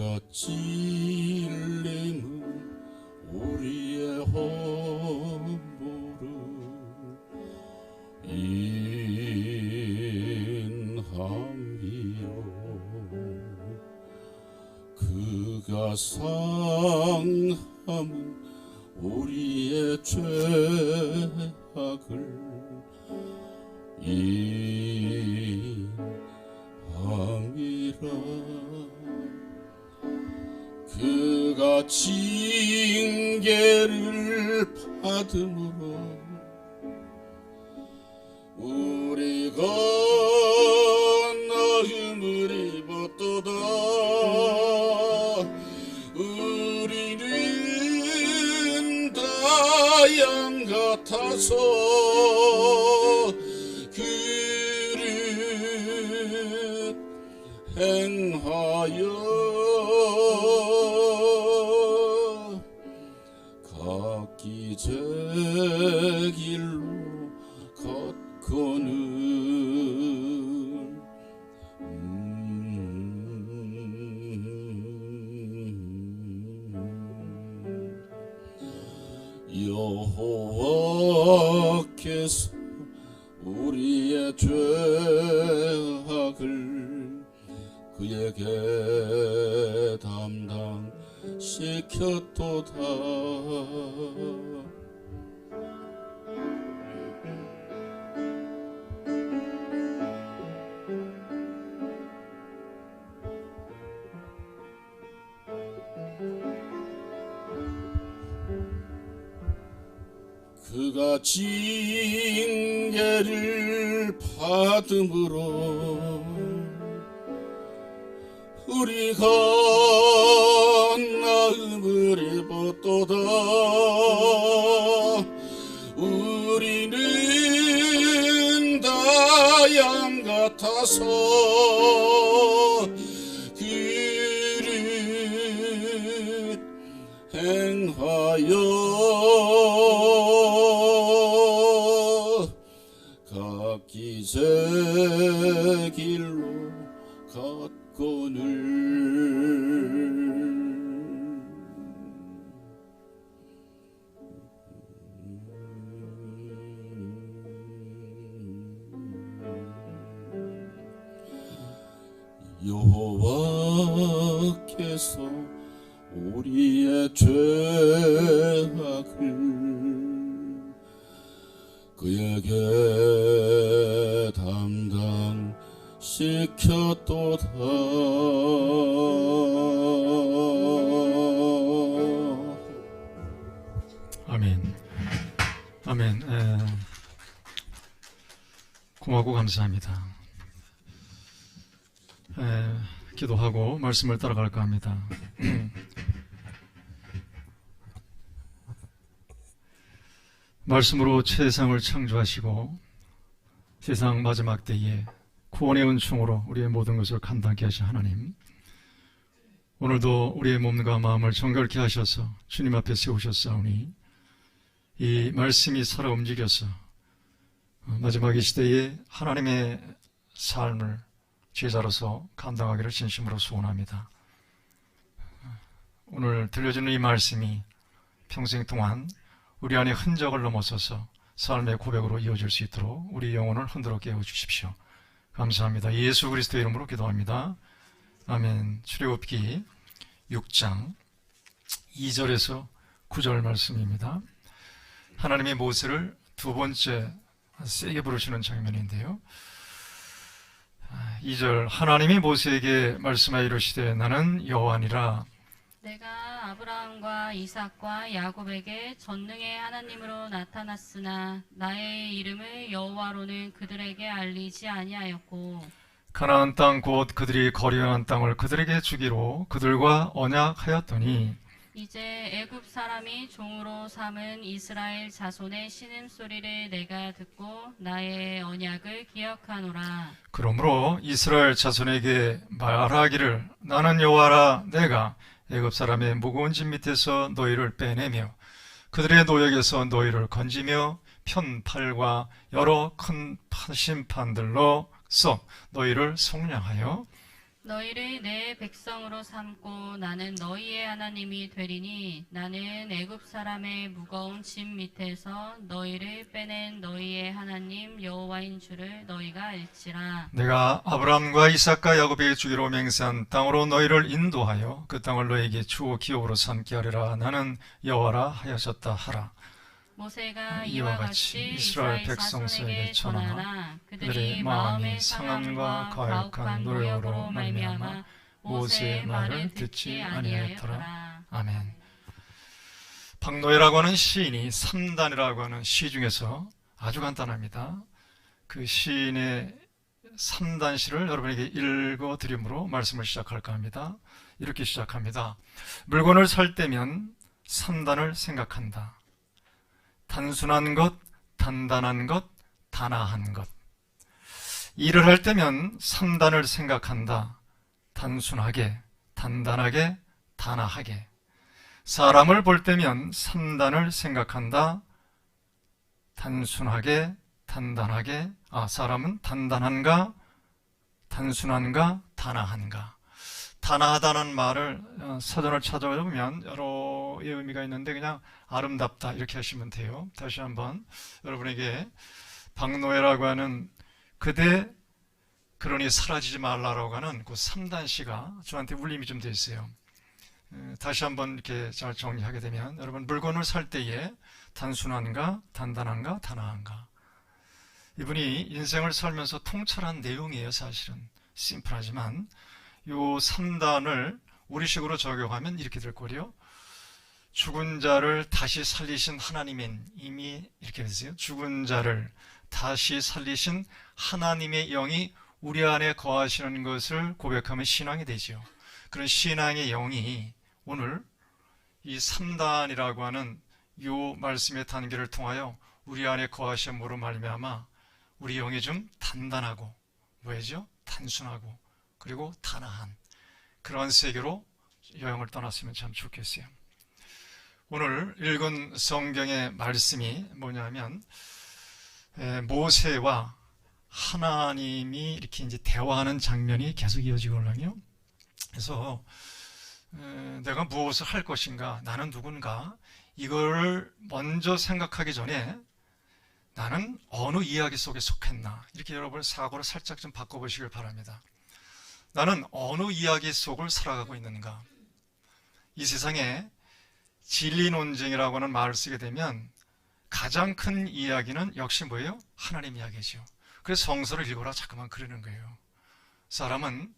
그가 찔림은 우리의 허물을 인함이요 그가 상함은 우리의 죄악을 인함이라 그가 징계를 받음으로 우리가 나음을 입었도다 우리는 다 양 같아서 그릇 행하여 각기 제 길로 걷거늘 여호와께서 우리의 죄악을 그에게 담당시켰도다 그가 징계를 받음으로 우리가 나음을 입었도다 우리는 다 양 같아서 그릇 행하여 각기 제 길로 걷거늘 여호와께서 우리의 죄악을 그에게 담당시켰도다 아멘. 아멘. 고맙고 감사합니다. 기도하고 말씀을 따라갈까 합니다. 말씀으로 세상을 창조하시고 세상 마지막 때에 구원의 은총으로 우리의 모든 것을 감당케 하신 하나님, 오늘도 우리의 몸과 마음을 정결케 하셔서 주님 앞에 세우셨사오니 이 말씀이 살아 움직여서 마지막 이 시대에 하나님의 삶을 제자로서 감당하기를 진심으로 소원합니다. 오늘 들려주는 이 말씀이 평생 동안 우리 안에 흔적을 넘어서서 삶의 고백으로 이어질 수 있도록 우리 영혼을 흔들어 깨워주십시오. 감사합니다. 예수 그리스도의 이름으로 기도합니다. 아멘. 출애굽기 6장 2절에서 9절 말씀입니다. 하나님이 모세를 두 번째 세게 부르시는 장면인데요. 2절 하나님이 모세에게 말씀하여 이르시되 나는 여호와니라 내가 아브라함과 이삭과 야곱에게 전능의 하나님으로 나타났으나 나의 이름을 여호와로는 그들에게 알리지 아니하였고 가나안 땅 곧 그들이 거류한 땅을 그들에게 주기로 그들과 언약하였더니 이제 애굽 사람이 종으로 삼은 이스라엘 자손의 신음소리를 내가 듣고 나의 언약을 기억하노라. 그러므로 이스라엘 자손에게 말하기를 나는 여호와라 내가 애굽 사람의 무거운 짐 밑에서 너희를 빼내며 그들의 노역에서 너희를 건지며 편팔과 여러 큰 심판들로 써 너희를 속량하여 너희를 내 백성으로 삼고 나는 너희의 하나님이 되리니 나는 애굽 사람의 무거운 짐 밑에서 너희를 빼낸 너희의 하나님 여호와인 줄을 너희가 알지라. 내가 아브라함과 이삭과 야곱에게 주기로 맹세한 땅으로 너희를 인도하여 그 땅을 너희에게 주어 기업으로 삼게 하리라. 나는 여호와라 하셨다 하라. 모세가 이와 같이 이스라엘 백성에게 전하나 그들이 마음의 상함과 가혹한 노력으로 말미암아 모세의 말을 듣지 아니하였더라. 아멘. 박노해라고 하는 시인이 3단이라고 하는 시 중에서 아주 간단합니다. 그 시인의 3단 시를 여러분에게 읽어드림으로 말씀을 시작할까 합니다. 이렇게 시작합니다. 물건을 살 때면 3단을 생각한다. 단순한 것, 단단한 것, 단아한 것. 일을 할 때면 3단을 생각한다. 단순하게, 단단하게, 단아하게. 사람을 볼 때면 3단을 생각한다. 단순하게, 단단하게. 사람은 단단한가, 단순한가, 단아한가. 단아하다는 말을 사전을 찾아보면 여러 의미가 있는데 그냥 아름답다 이렇게 하시면 돼요. 다시 한번 여러분에게 박노해라고 하는 그대 그러니 사라지지 말라라고 하는 그 3단시가 저한테 울림이 좀 돼 있어요. 다시 한번 이렇게 잘 정리하게 되면 여러분 물건을 살 때에 단순한가, 단단한가, 단아한가. 이분이 인생을 살면서 통찰한 내용이에요. 사실은 심플하지만 요 3단을 우리식으로 적용하면 이렇게 될 거예요. 죽은 자를 다시 살리신 하나님인 이미 이렇게 되세요. 죽은 자를 다시 살리신 하나님의 영이 우리 안에 거하시는 것을 고백하면 신앙이 되죠. 그런 신앙의 영이 오늘 이 3단이라고 하는 요 말씀의 단계를 통하여 우리 안에 거하심으로 말미암아 우리 영이 좀 단단하고 뭐죠? 단순하고 그리고 단아한 그런 세계로 여행을 떠났으면 참 좋겠어요. 오늘 읽은 성경의 말씀이 뭐냐면 모세와 하나님이 이렇게 이제 대화하는 장면이 계속 이어지거든요. 그래서 내가 무엇을 할 것인가, 나는 누군가 이걸 먼저 생각하기 전에 나는 어느 이야기 속에 속했나 이렇게 여러분 사고를 살짝 좀 바꿔보시길 바랍니다. 나는 어느 이야기 속을 살아가고 있는가? 이 세상에 진리 논쟁이라고 하는 말을 쓰게 되면 가장 큰 이야기는 역시 뭐예요? 하나님 이야기죠. 그래서 성서를 읽어라 자꾸만 그러는 거예요. 사람은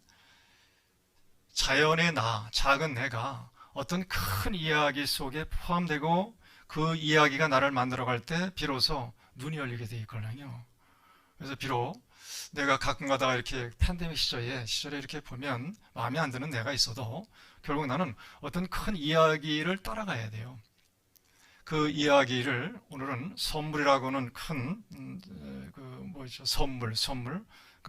자연의 나, 작은 내가 어떤 큰 이야기 속에 포함되고 그 이야기가 나를 만들어갈 때 비로소 눈이 열리게 돼 있거든요. 그래서 비록 내가 가끔 가다가 이렇게 팬데믹 시절에 이렇게 보면 마음에 안 드는 내가 있어도 결국 나는 어떤 큰 이야기를 따라가야 돼요. 그 이야기를 오늘은 선물이라고 하는 큰 선물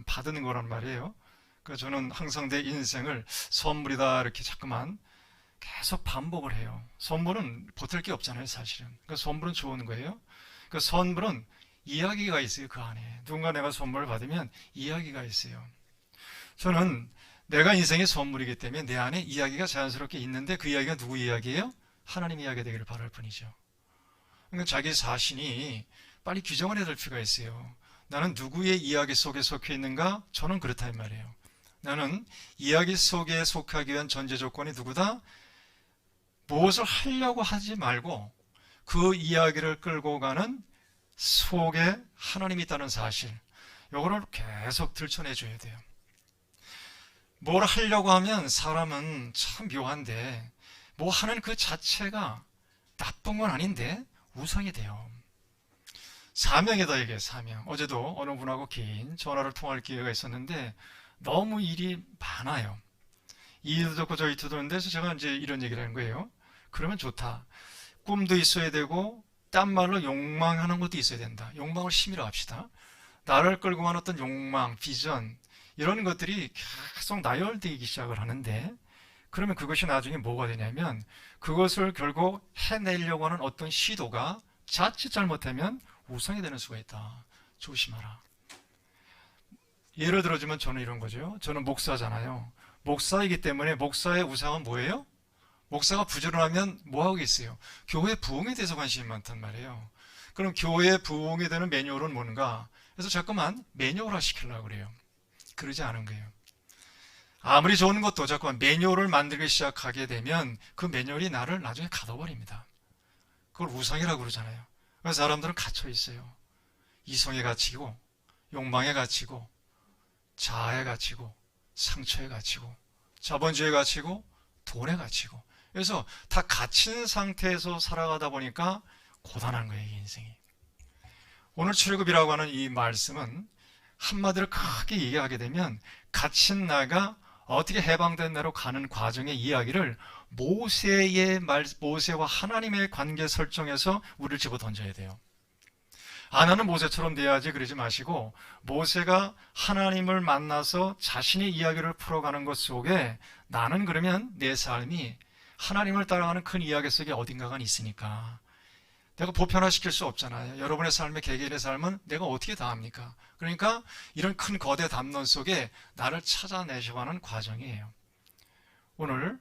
받는 거란 말이에요. 그래서 저는 항상 내 인생을 선물이다 이렇게 자꾸만 계속 반복을 해요. 선물은 보탤 게 없잖아요, 사실은. 그러니까 선물은 좋은 거예요. 그 선물은 이야기가 있어요, 그 안에. 누군가 내가 선물을 받으면 이야기가 있어요. 저는 내가 인생의 선물이기 때문에 내 안에 이야기가 자연스럽게 있는데 그 이야기가 누구 이야기예요? 하나님 이야기가 되기를 바랄 뿐이죠. 그러니까 자기 자신이 빨리 규정을 해야 될 필요가 있어요. 나는 누구의 이야기 속에 속해 있는가? 저는 그렇다 이 말이에요. 나는 이야기 속에 속하기 위한 전제 조건이 누구다? 무엇을 하려고 하지 말고 그 이야기를 끌고 가는 속에 하나님이 있다는 사실, 이거를 계속 들춰내줘야 돼요. 뭘 하려고 하면 사람은 참 묘한데 뭐 하는 그 자체가 나쁜 건 아닌데 우상이 돼요. 사명이다 이게 사명. 어제도 어느 분하고 긴 전화를 통할 기회가 있었는데 너무 일이 많아요. 이 일도 좋고 저 일도 좋은데 제가 이제 이런 얘기를 하는 거예요. 그러면 좋다. 꿈도 있어야 되고 딴 말로 욕망하는 것도 있어야 된다. 욕망을 심이라 합시다. 나를 끌고 가는 어떤 욕망, 비전 이런 것들이 계속 나열되기 시작을 하는데 그러면 그것이 나중에 뭐가 되냐면 그것을 결국 해내려고 하는 어떤 시도가 자칫 잘못하면 우상이 되는 수가 있다. 조심하라. 예를 들어주면 저는 이런 거죠. 저는 목사잖아요. 목사이기 때문에 목사의 우상은 뭐예요? 목사가 부지런하면 뭐하고 있어요? 교회 부흥에 대해서 관심이 많단 말이에요. 그럼 교회 부흥이 되는 매뉴얼은 뭔가? 그래서 자꾸만 매뉴얼화 시키려고 그래요. 그러지 않은 거예요. 아무리 좋은 것도 자꾸만 매뉴얼을 만들기 시작하게 되면 그 매뉴얼이 나를 나중에 가둬버립니다. 그걸 우상이라고 그러잖아요. 그래서 사람들은 갇혀 있어요. 이성에 갇히고, 욕망에 갇히고, 자아에 갇히고, 상처에 갇히고, 자본주의에 갇히고, 돈에 갇히고. 그래서 다 갇힌 상태에서 살아가다 보니까 고단한 거예요, 이 인생이. 오늘 출애굽이라고 하는 이 말씀은 한마디로 크게 얘기하게 되면 갇힌 나가 어떻게 해방된 나로 가는 과정의 이야기를 모세와 하나님의 관계 설정에서 우리를 집어 던져야 돼요. 나는 모세처럼 돼야지 그러지 마시고, 모세가 하나님을 만나서 자신의 이야기를 풀어가는 것 속에 나는 그러면 내 삶이 하나님을 따라가는 큰 이야기 속에 어딘가가 있으니까 내가 보편화시킬 수 없잖아요. 여러분의 삶의 개개인의 삶은 내가 어떻게 다 합니까? 그러니까 이런 큰 거대 담론 속에 나를 찾아내셔 가는 과정이에요. 오늘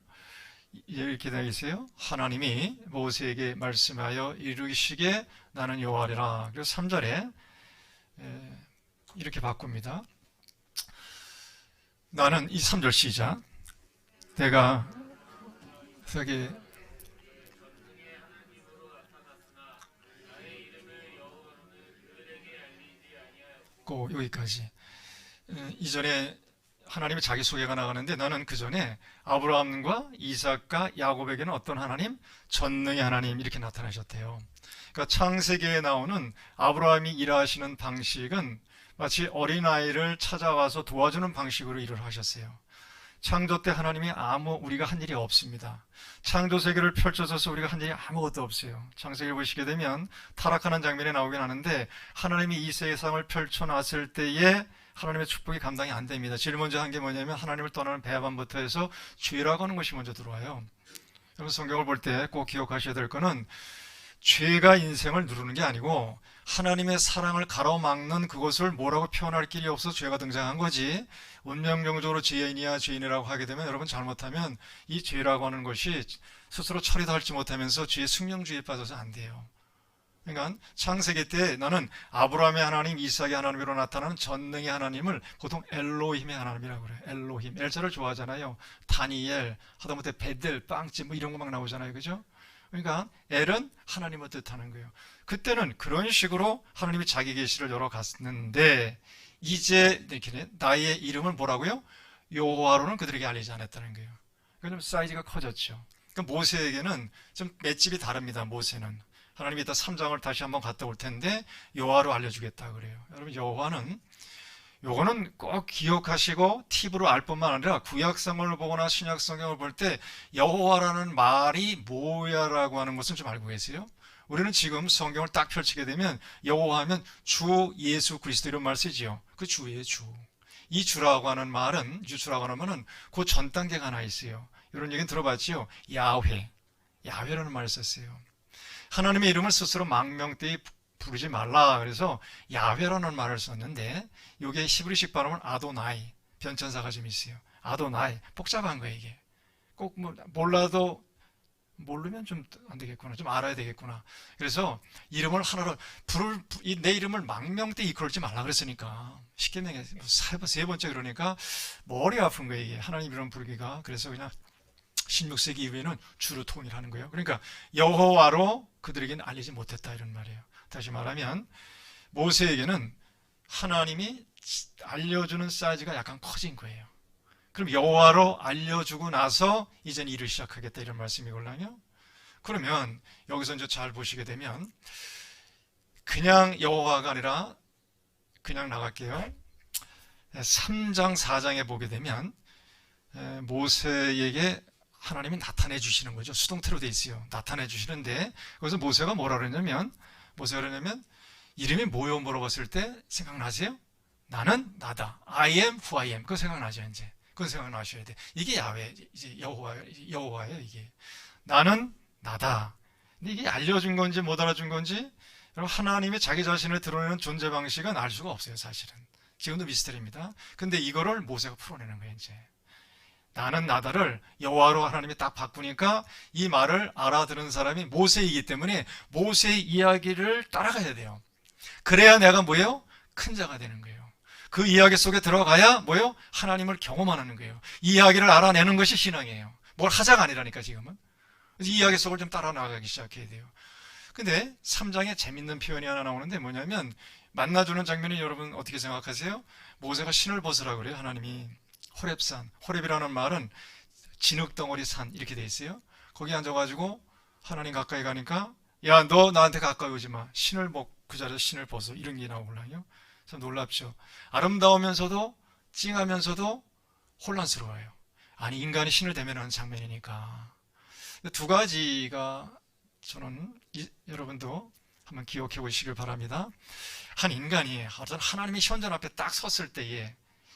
이렇게 되어 있어요. 하나님이 모세에게 말씀하여 이르시기에 나는 여호와라. 그래서 3절에 이렇게 바꿉니다. 나는 이 3절 시작. 내가 저기 여기까지. 이전에 하나님의 자기소개가 나가는데 나는 그 전에 아브라함과 이삭과 야곱에게는 어떤 하나님? 전능의 하나님 이렇게 나타나셨대요. 그러니까 창세기에 나오는 아브라함이 일하시는 방식은 마치 어린아이를 찾아와서 도와주는 방식으로 일을 하셨어요. 창조 때 하나님이 우리가 한 일이 없습니다. 창조 세계를 펼쳐져서 우리가 한 일이 아무것도 없어요. 창세기를 보시게 되면 타락하는 장면이 나오긴 하는데 하나님이 이 세상을 펼쳐놨을 때에 하나님의 축복이 감당이 안 됩니다. 제일 먼저 한 게 뭐냐면 하나님을 떠나는 배반부터 해서 죄라고 하는 것이 먼저 들어와요. 여러분 성경을 볼 때 꼭 기억하셔야 될 거는 죄가 인생을 누르는 게 아니고 하나님의 사랑을 가로막는 그것을 뭐라고 표현할 길이 없어서 죄가 등장한 거지. 운명적으로 죄인이야 죄인이라고 하게 되면 여러분 잘못하면 이 죄라고 하는 것이 스스로 처리도 할지 못하면서 죄의 숙명주의에 빠져서 안 돼요. 그러니까 창세기 때 나는 아브라함의 하나님, 이삭의 하나님으로 나타나는 전능의 하나님을 보통 엘로힘의 하나님이라고 그래요. 엘로힘. 엘자를 좋아하잖아요. 다니엘, 하다못해 베델, 빵집 뭐 이런 거 막 나오잖아요. 그죠? 그러니까 엘은 하나님을 뜻하는 거예요. 그때는 그런 식으로 하나님이 자기 계시를 열어갔는데 이제 이렇게 나의 이름을 뭐라고요? 여호와로는 그들에게 알리지 않았다는 거예요. 그러니까 좀 사이즈가 커졌죠. 그러니까 모세에게는 좀 맷집이 다릅니다. 모세는 하나님이 이따 3장을 다시 한번 갔다 올 텐데 여호와로 알려주겠다 그래요. 여러분 여호와는 요거는 꼭 기억하시고 팁으로 알 뿐만 아니라 구약성경을 보거나 신약성경을 볼 때 여호와라는 말이 뭐야라고 하는 것은 좀 알고 계세요? 우리는 지금 성경을 딱 펼치게 되면 여호와 하면 주 예수 그리스도 이런 말 쓰지요. 그 주예요, 주. 이 주라고 하는 말은, 주라고 하는 말은 그 전 단계가 하나 있어요. 이런 얘기는 들어봤지요. 야훼. 야훼라는 말을 썼어요. 하나님의 이름을 스스로 망명되이 부르지 말라. 그래서 야훼라는 말을 썼는데 이게 히브리식 발음은 아도나이, 변천사가 좀 있어요. 아도나이. 복잡한 거예요, 이게. 꼭 몰라도 모르면 좀 안 되겠구나. 좀 알아야 되겠구나. 그래서 이름을 하나로 내 이름을 망명되이 이끌지 말라 그랬으니까 쉽게 명해 세 번째 그러니까 머리 아픈 거예요, 이게. 하나님 이름 부르기가. 그래서 그냥 16세기 이후에는 주로 통일하는 거예요. 그러니까 여호와로 그들에게는 알리지 못했다 이런 말이에요. 다시 말하면 모세에게는 하나님이 알려주는 사이즈가 약간 커진 거예요. 그럼 여호와로 알려주고 나서 이제는 일을 시작하겠다 이런 말씀이걸랑요. 그러면 여기서 이제 잘 보시게 되면 그냥 여호와가 아니라 그냥 나갈게요. 3장 4장에 보게 되면 모세에게 하나님이 나타내 주시는 거죠. 수동태로 돼 있어요. 나타내 주시는데 거기서 모세가 뭐라 그러냐면 이름이 뭐요? 물어봤을 때 생각나세요? 나는 나다. I am who I am. 그거 생각나죠, 이제. 그건 생각나셔야 돼. 이게 야훼, 이제 여호와예요, 이게. 나는 나다. 근데 이게 알려준 건지 못 알아준 건지, 여러분, 하나님이 자기 자신을 드러내는 존재 방식은 알 수가 없어요, 사실은. 지금도 미스터리입니다. 근데 이거를 모세가 풀어내는 거예요, 이제. 나는 나다를 여호와로 하나님이 딱 바꾸니까 이 말을 알아들은 사람이 모세이기 때문에 모세의 이야기를 따라가야 돼요. 그래야 내가 뭐예요? 큰 자가 되는 거예요. 그 이야기 속에 들어가야 뭐예요? 하나님을 경험하는 거예요. 이 이야기를 알아내는 것이 신앙이에요. 뭘 하자가 아니라니까 지금은. 그래서 이 이야기 속을 좀 따라 나가기 시작해야 돼요. 근데 3장에 재밌는 표현이 하나 나오는데 뭐냐면 만나주는 장면이 여러분 어떻게 생각하세요? 모세가 신을 벗으라고 그래요. 하나님이 호렙산, 호렙이라는 말은 진흙덩어리 산 이렇게 돼 있어요. 거기 앉아가지고 하나님 가까이 가니까 야, 너 나한테 가까이 오지 마. 신을 그 자리에서 신을 벗어. 이런 게 나오려요. 참 놀랍죠. 아름다우면서도 찡하면서도 혼란스러워요. 아니 인간이 신을 대면하는 장면이니까. 두 가지가 저는 여러분도 한번 기억해 보시길 바랍니다. 한 인간이 어떤 하나님의 현존 앞에 딱 섰을 때에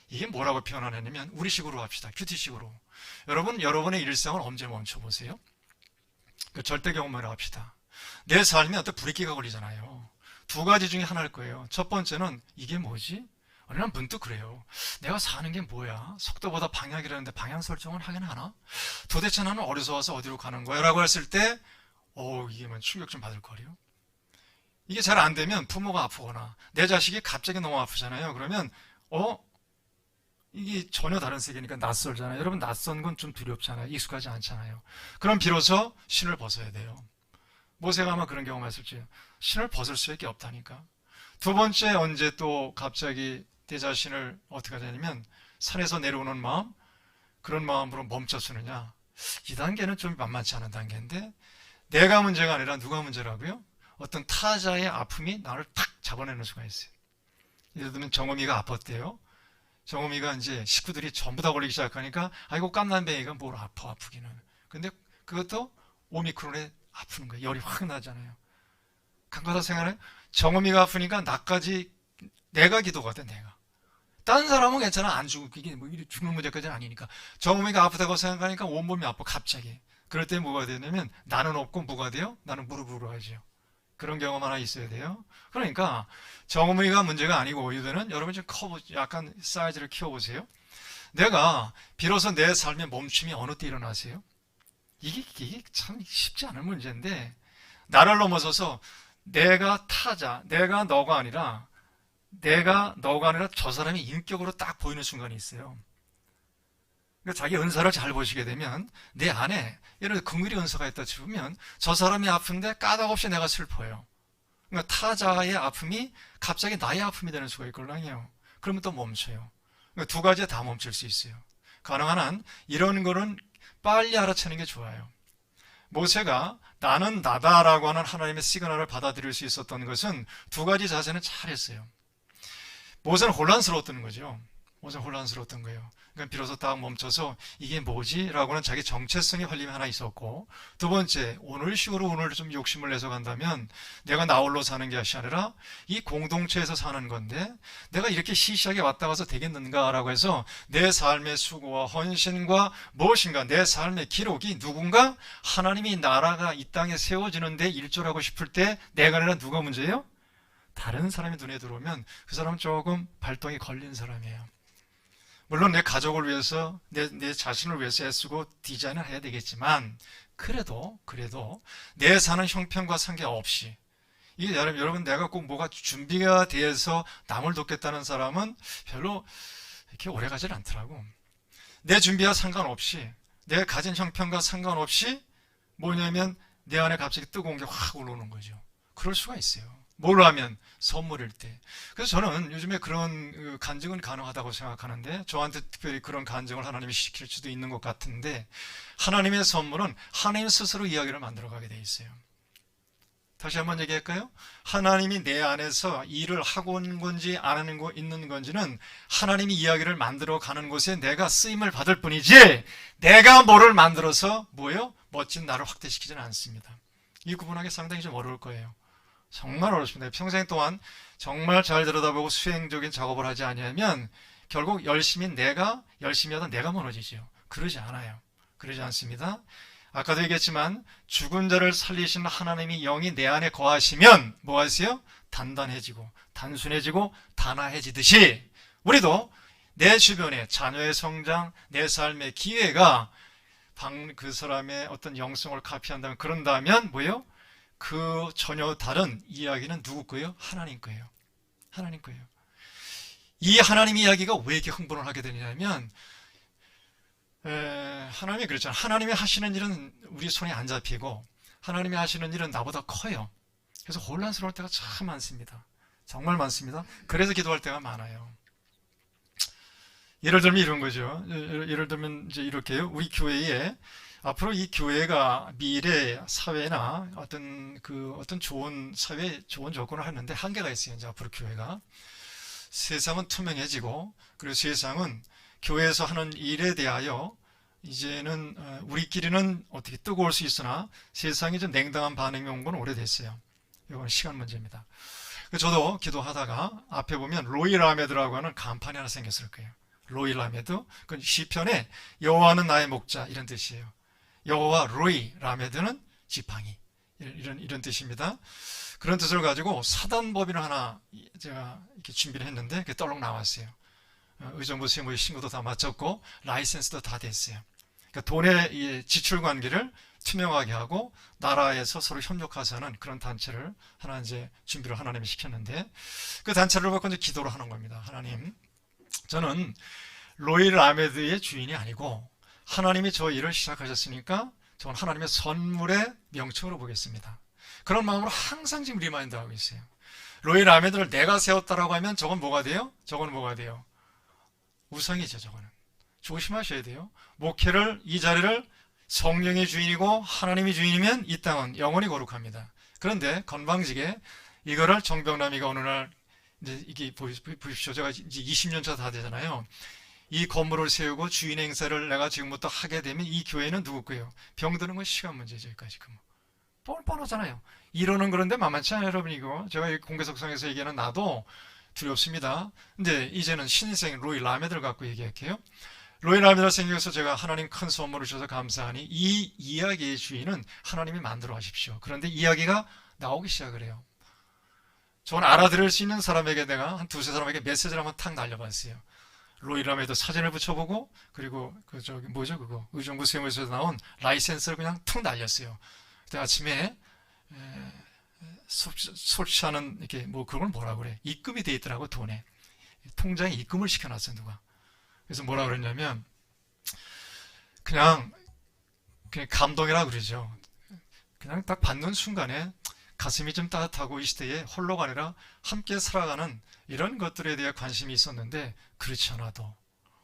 이게 뭐라고 표현하냐면 우리식으로 합시다. 큐티식으로. 여러분, 여러분의 일상을 언제 멈춰보세요? 그 절대 경험을 합시다. 내 삶에 어떤 브레이크가 걸리잖아요. 두 가지 중에 하나일 거예요. 첫 번째는 이게 뭐지? 난 문득 그래요. 내가 사는 게 뭐야? 속도보다 방향이라는데 방향 설정을 하긴 하나? 도대체 나는 어디서 와서 어디로 가는 거야? 라고 했을 때 이게 충격 좀 받을 거예요. 이게 잘 안 되면 부모가 아프거나 내 자식이 갑자기 너무 아프잖아요. 그러면 이게 전혀 다른 세계니까 낯설잖아요. 여러분 낯선 건 좀 두렵잖아요. 익숙하지 않잖아요. 그럼 비로소 신을 벗어야 돼요. 모세가 아마 그런 경험을 했을지 신을 벗을 수밖에 없다니까. 두 번째 언제 또 갑자기 내 자신을 어떻게 하냐면 산에서 내려오는 마음, 그런 마음으로 멈춰서느냐. 이 단계는 좀 만만치 않은 단계인데 내가 문제가 아니라 누가 문제라고요? 어떤 타자의 아픔이 나를 탁 잡아내는 수가 있어요. 예를 들면 정음이가 아팠대요. 정음이가 이제 식구들이 전부 다 걸리기 시작하니까 아이고 깜난뱅이가 뭘 아프기는. 근데 그것도 오미크론에 아프는 거예요. 열이 확 나잖아요. 간과다 생각해. 정음이가 아프니까 나까지 내가 기도가 돼. 내가. 다른 사람은 괜찮아. 안 죽고 이게 죽는 문제까지는 아니니까. 정음이가 아프다고 생각하니까 온몸이 아파 갑자기. 그럴 때 뭐가 되냐면 나는 없고 뭐가 돼요? 나는 무릎으로 하죠. 그런 경험 하나 있어야 돼요. 그러니까 정음이가 문제가 아니고 이거는 여러분 좀 약간 사이즈를 키워보세요. 내가 비로소 내 삶의 멈춤이 어느 때 일어나세요? 이게 참 쉽지 않은 문제인데 나를 넘어서서 내가 타자, 내가 너가 아니라 저 사람이 인격으로 딱 보이는 순간이 있어요. 그러니까 자기 은사를 잘 보시게 되면 내 안에 예를 들어 긍휼의 은사가 있다 치면 저 사람이 아픈데 까닭없이 내가 슬퍼요. 그러니까 타자의 아픔이 갑자기 나의 아픔이 되는 수가 있거든요. 그러면 또 멈춰요. 그러니까 두 가지에 다 멈출 수 있어요. 가능한 한 이런 거는 빨리 알아채는 게 좋아요. 모세가 나는 나다라고 하는 하나님의 시그널을 받아들일 수 있었던 것은 두 가지 자세는 잘했어요. 모세는 혼란스러웠던 거죠. 모세는 혼란스러웠던 거예요. 그러니까 비로소 딱 멈춰서 이게 뭐지? 라고는 자기 정체성의 활림이 하나 있었고, 두 번째, 오늘식으로 오늘 좀 욕심을 내서 간다면 내가 나 홀로 사는 것이 아니라 이 공동체에서 사는 건데 내가 이렇게 시시하게 왔다 가서 되겠는가? 라고 해서 내 삶의 수고와 헌신과 무엇인가 내 삶의 기록이 누군가 하나님이 나라가 이 땅에 세워지는데 일조하고 싶을 때 내가 아니라 누가 문제예요? 다른 사람이 눈에 들어오면 그 사람은 조금 발동이 걸린 사람이에요. 물론 내 가족을 위해서 내 자신을 위해서 애쓰고 디자인을 해야 되겠지만 그래도 내 사는 형편과 상관없이 이게 여러분 내가 꼭 뭐가 준비가 돼서 남을 돕겠다는 사람은 별로 이렇게 오래 가질 않더라고. 내 준비와 상관없이 내 가진 형편과 상관없이 뭐냐면 내 안에 갑자기 뜨거운 게 확 올라오는 거죠. 그럴 수가 있어요. 뭘 하면? 선물일 때. 그래서 저는 요즘에 그런 간증은 가능하다고 생각하는데 저한테 특별히 그런 간증을 하나님이 시킬 수도 있는 것 같은데 하나님의 선물은 하나님 스스로 이야기를 만들어가게 돼 있어요. 다시 한번 얘기할까요? 하나님이 내 안에서 일을 하고 있는 건지 안 하는 거 있는 건지는 하나님이 이야기를 만들어가는 곳에 내가 쓰임을 받을 뿐이지 내가 뭐를 만들어서 뭐예요? 멋진 나를 확대시키지는 않습니다. 이 구분하기 상당히 좀 어려울 거예요. 정말 어렵습니다. 평생 동안 정말 잘 들여다보고 수행적인 작업을 하지 않으면 결국 열심히 하던 내가 무너지죠. 그러지 않아요. 그러지 않습니다. 아까도 얘기했지만 죽은 자를 살리시는 하나님이 영이 내 안에 거하시면 뭐 하세요? 단단해지고 단순해지고 단아해지듯이 우리도 내 주변에 자녀의 성장, 내 삶의 기회가 그 사람의 어떤 영성을 카피한다면, 그런다면 뭐예요? 그 전혀 다른 이야기는 누구 거예요? 하나님 거예요. 하나님 거예요. 이 하나님 이야기가 왜 이렇게 흥분을 하게 되냐면, 하나님이 그랬잖아요. 하나님이 하시는 일은 우리 손에 안 잡히고 하나님이 하시는 일은 나보다 커요. 그래서 혼란스러울 때가 참 많습니다. 정말 많습니다. 그래서 기도할 때가 많아요. 예를 들면 이런 거죠. 예를 들면 이제 이렇게요. 우리 교회에 앞으로 이 교회가 미래 사회나 어떤 좋은 사회, 좋은 조건을 하는데 한계가 있어요. 이제 앞으로 교회가 세상은 투명해지고, 그리고 세상은 교회에서 하는 일에 대하여 이제는 우리끼리는 어떻게 뜨거울 수 있으나 세상이 좀 냉담한 반응이 온 건 오래됐어요. 이건 시간 문제입니다. 저도 기도하다가 앞에 보면 로이 라메드라고 하는 간판이 하나 생겼을 거예요. 로이 라메드, 그 시편에 여호와는 나의 목자 이런 뜻이에요. 여호와 로이 라메드는 지팡이, 이런 뜻입니다. 그런 뜻을 가지고 사단법인을 하나 제가 이렇게 준비를 했는데 그게 떨렁 나왔어요. 의정부 세무의 신고도 다 마쳤고 라이센스도 다 됐어요. 그러니까 돈의 지출 관계를 투명하게 하고 나라에서 서로 협력하자는 그런 단체를 하나 이제 준비를 하나님이 시켰는데, 그 단체를 갖고 이제 기도를 하는 겁니다. 하나님, 저는 로이 라메드의 주인이 아니고 하나님이 저 일을 시작하셨으니까 저는 하나님의 선물의 명칭으로 보겠습니다. 그런 마음으로 항상 지금 리마인드 하고 있어요. 로이 라메드를 내가 세웠다라고 하면 저건 뭐가 돼요? 저건 뭐가 돼요? 우상이죠. 저거는 조심하셔야 돼요. 목회를, 이 자리를 성령의 주인이고 하나님이 주인이면 이 땅은 영원히 거룩합니다. 그런데 건방지게 이거를 정병남이가 어느 날 이제 이게 보십시오. 제가 이제 20년 차 다 되잖아요. 이 건물을 세우고 주인 행사를 내가 지금부터 하게 되면 이 교회는 누구 거예요? 병드는 건 시간 문제죠. 여기까지. 뻔뻔하잖아요. 이러는 그런데 만만치 않아요, 여러분. 이거 제가 공개석상에서 얘기하는 나도 두렵습니다. 근데 이제는 신생 로이 라메드를 갖고 얘기할게요. 로이 라메드가 생겨서 제가 하나님 큰 선물을 주셔서 감사하니 이 이야기의 주인은 하나님이 만들어 하십시오. 그런데 이야기가 나오기 시작을 해요. 저는 알아들을 수 있는 사람에게 내가 한 두세 사람에게 메시지를 한번 탁 날려봤어요. 로이 라메드 사진을 붙여보고, 그리고 그거 의정부 세무에서 나온 라이센스를 그냥 툭 날렸어요. 그때 아침에 솔치하는 이렇게 그걸 뭐라 그래? 입금이 돼 있더라고. 돈에 통장에 입금을 시켜놨어 누가. 그래서 뭐라 그랬냐면 그냥 감동이라 그러죠. 그냥 딱 받는 순간에 가슴이 좀 따뜻하고 이 시대에 홀로가 아니라 함께 살아가는 이런 것들에 대해 관심이 있었는데 그렇지 않아도.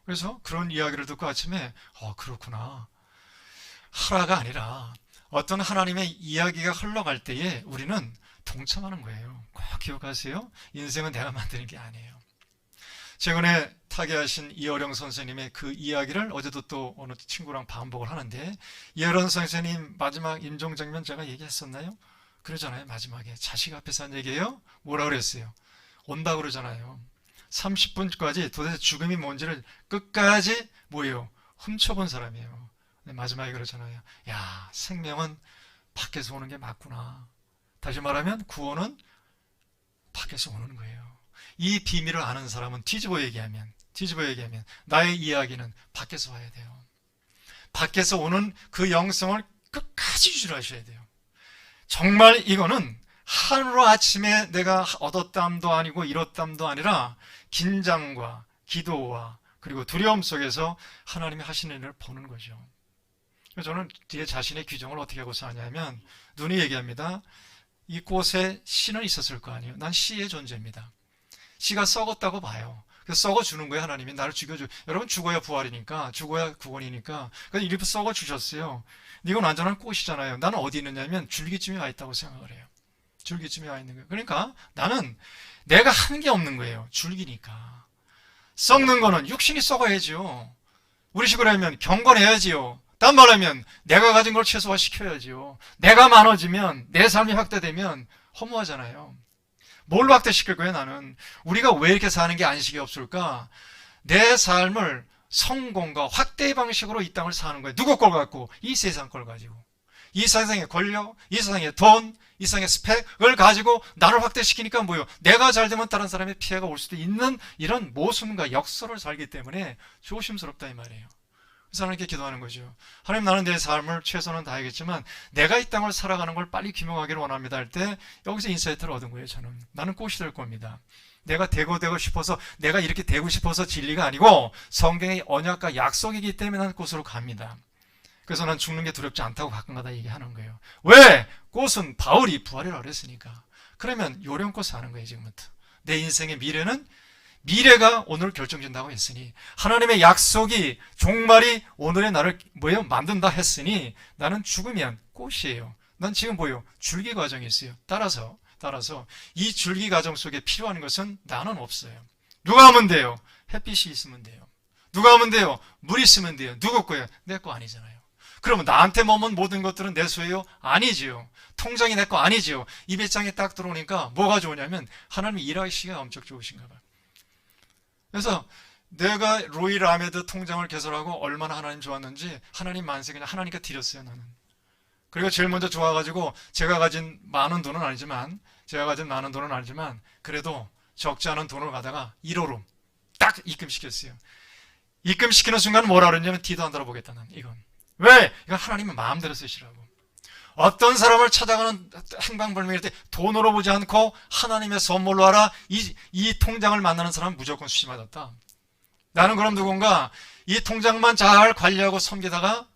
그래서 그런 이야기를 듣고 아침에 그렇구나. 하라가 아니라 어떤 하나님의 이야기가 흘러갈 때에 우리는 동참하는 거예요. 꼭 기억하세요. 인생은 내가 만드는 게 아니에요. 최근에 타계하신 이어령 선생님의 그 이야기를 어제도 또 어느 친구랑 반복을 하는데, 이어령 선생님 마지막 임종 장면 제가 얘기했었나요? 그러잖아요. 마지막에 자식 앞에서 한 얘기예요. 뭐라 그랬어요? 온다 그러잖아요. 30분까지 도대체 죽음이 뭔지를 끝까지 훔쳐본 사람이에요. 근데 마지막에 그러잖아요. 야, 생명은 밖에서 오는 게 맞구나. 다시 말하면 구원은 밖에서 오는 거예요. 이 비밀을 아는 사람은 뒤집어 얘기하면 나의 이야기는 밖에서 와야 돼요. 밖에서 오는 그 영성을 끝까지 유지하셔야 돼요. 정말 이거는 하루아침에 내가 얻었담도 아니고 잃었담도 아니라 긴장과 기도와 그리고 두려움 속에서 하나님이 하시는 일을 보는 거죠. 그래서 저는 제 자신의 규정을 어떻게 하고 사냐면, 눈이 얘기합니다. 이 꽃에 씨는 있었을 거 아니에요. 난 씨의 존재입니다. 씨가 썩었다고 봐요. 그래서 썩어주는 거예요. 하나님이 나를 죽여줘. 여러분, 죽어야 부활이니까, 죽어야 구원이니까. 그래서 이렇게 썩어주셨어요. 이건 완전한 꽃이잖아요. 나는 어디 있느냐면 줄기쯤에 와 있다고 생각을 해요. 줄기쯤에 와 있는 거예요. 그러니까 나는 내가 한 게 없는 거예요. 줄기니까. 썩는 거는 육신이 썩어야죠. 우리 식으로 하면 경건해야지요. 딴 말하면 내가 가진 걸 최소화시켜야지요. 내가 많아지면, 내 삶이 확대되면 허무하잖아요. 뭘로 확대시킬 거예요, 나는? 우리가 왜 이렇게 사는 게 안식이 없을까? 내 삶을 성공과 확대의 방식으로 이 땅을 사는 거예요. 누구 걸 갖고? 이 세상 걸 가지고. 이 세상의 권력, 이 세상의 돈, 이 세상의 스펙을 가지고 나를 확대시키니까 뭐예요? 내가 잘 되면 다른 사람의 피해가 올 수도 있는 이런 모순과 역설을 살기 때문에 조심스럽다 이 말이에요. 그래서 하나님께 기도하는 거죠. 하나님, 나는 내 삶을 최선은 다하겠지만 내가 이 땅을 살아가는 걸 빨리 규명하기를 원합니다 할 때 여기서 인사이트를 얻은 거예요. 나는 꽃이 될 겁니다. 내가 되고 싶어서, 내가 이렇게 되고 싶어서 진리가 아니고 성경의 언약과 약속이기 때문에 난 꽃으로 갑니다. 그래서 난 죽는 게 두렵지 않다고 가끔가다 얘기하는 거예요. 왜? 꽃은 바울이 부활이라고 그랬으니까. 그러면 요령꽃 하는 거예요. 지금부터 내 인생의 미래가 오늘 결정된다고 했으니, 하나님의 약속이 종말이 오늘의 나를 만든다 했으니, 나는 죽으면 꽃이에요. 난 지금 줄기 과정이 있어요. 따라서 이 줄기 과정 속에 필요한 것은 나는 없어요. 누가 하면 돼요? 햇빛이 있으면 돼요. 누가 하면 돼요? 물 있으면 돼요. 누구 거예요? 내 거 아니잖아요. 그러면 나한테 머문 모든 것들은 내 소유요? 아니지요. 통장이 내 거 아니지요. 이 배짱에 딱 들어오니까 뭐가 좋으냐면 하나님이 일하시기가 엄청 좋으신가 봐요. 그래서 내가 로이 아메드 통장을 개설하고 얼마나 하나님 좋았는지 하나님 만세 그냥 하나님께 드렸어요. 나는. 그리고 제일 먼저 좋아가지고 제가 가진 많은 돈은 아니지만 그래도 적지 않은 돈을 가다가 1호로 딱 입금시켰어요. 입금시키는 순간 뭐라 그랬냐면 뒤도 안 돌아보겠다는 이건. 왜? 이건 하나님의 마음대로 쓰시라고. 어떤 사람을 찾아가는 행방불명일 때 돈으로 보지 않고 하나님의 선물로 하라. 이 통장을 만나는 사람은 무조건 수시 맞았다. 나는 그럼 누군가 이 통장만 잘 관리하고 섬기다가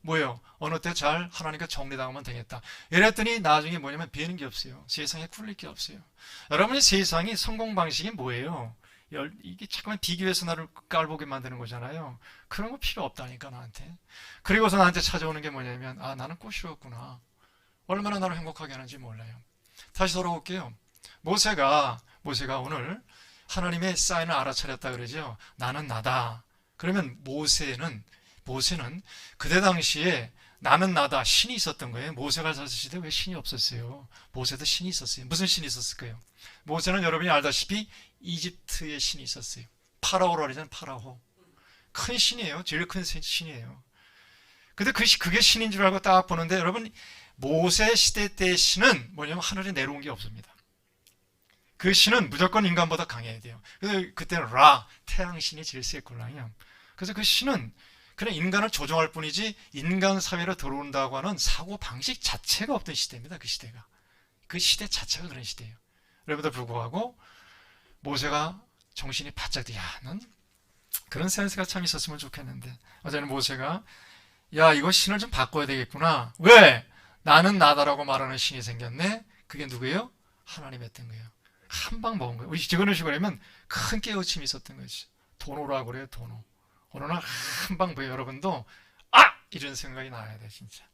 어느 때 잘 하나님께 정리당하면 되겠다. 이랬더니 나중에 뭐냐면 배는 게 없어요. 세상에 굴릴 게 없어요. 여러분이 세상이 성공 방식이 뭐예요? 이게 잠깐만 비교해서 나를 깔보게 만드는 거잖아요. 그런 거 필요 없다니까 나한테. 그리고서 나한테 찾아오는 게 뭐냐면 나는 꽃이었구나. 얼마나 나를 행복하게 하는지 몰라요. 다시 돌아올게요. 모세가 오늘 하나님의 사인을 알아차렸다 그러죠. 나는 나다. 그러면 모세는 그때 당시에 나는 나다 신이 있었던 거예요. 모세가 살 시대 왜 신이 없었어요? 모세도 신이 있었어요. 무슨 신이 있었을까요? 모세는 여러분이 알다시피 이집트의 신이 있었어요. 파라오라고 그러잖아요. 파라오. 큰 신이에요. 제일 큰 신이에요. 근데 그게 신인 줄 알고 딱 보는데 여러분 모세 시대 때의 신은 뭐냐면 하늘에 내려온 게 없습니다. 그 신은 무조건 인간보다 강해야 돼요. 그래서 그때는 태양신이 제일 셌거든요. 그래서 그 신은 그냥 인간을 조종할 뿐이지 인간 사회로 들어온다고 하는 사고 방식 자체가 없던 시대입니다. 그 시대가. 그 시대 자체가 그런 시대예요. 그럼에도 불구하고 모세가 정신이 바짝 넌 그런 센스가 참 있었으면 좋겠는데 어제는 모세가 이거 신을 좀 바꿔야 되겠구나. 왜? 나는 나다라고 말하는 신이 생겼네. 그게 누구예요? 하나님이었던 거예요. 한 방 먹은 거예요. 우리 그런 식으로 하면 큰 깨우침이 있었던 거지. 도노라고 그래요. 도노. 어느 날 한 방 보여 여러분도 이런 생각이 나야 돼 진짜.